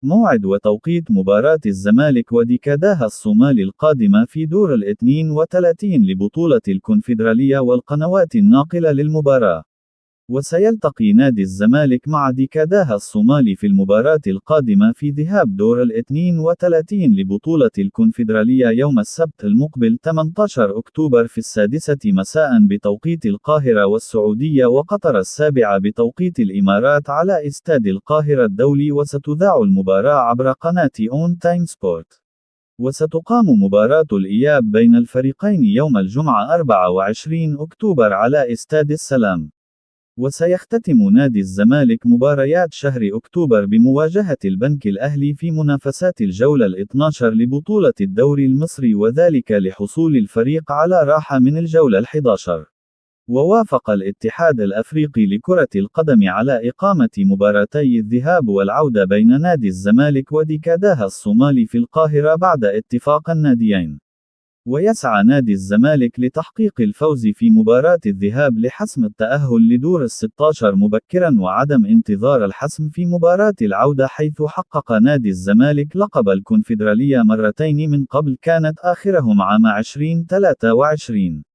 موعد وتوقيت مباراة الزمالك وديكاداها الصومالي القادمة في دور الاثنين وثلاثين لبطولة الكونفدرالية والقنوات الناقلة للمباراة. وسيلتقي نادي الزمالك مع ديكاداها الصومالي في المباراة القادمة في ذهاب دور الاثنين وثلاثين لبطولة الكونفدرالية يوم السبت المقبل 18 أكتوبر في 6 مساء بتوقيت القاهرة والسعودية وقطر 7 بتوقيت الإمارات على استاد القاهرة الدولي. وستذاع المباراة عبر قناة أون تايم سبورت. وستقام مباراة الإياب بين الفريقين يوم الجمعة 24 أكتوبر على استاد السلام. وسيختتم نادي الزمالك مباريات شهر أكتوبر بمواجهة البنك الأهلي في منافسات الجولة ال12 لبطولة الدوري المصري، وذلك لحصول الفريق على راحة من الجولة ال11. ووافق الاتحاد الأفريقي لكرة القدم على إقامة مباراتي الذهاب والعودة بين نادي الزمالك وديكاداها الصومالي في القاهرة بعد اتفاق الناديين. ويسعى نادي الزمالك لتحقيق الفوز في مباراة الذهاب لحسم التأهل لدور ال16 مبكرا وعدم انتظار الحسم في مباراة العودة، حيث حقق نادي الزمالك لقب الكونفدرالية مرتين من قبل، كانت آخرهم عام 2023.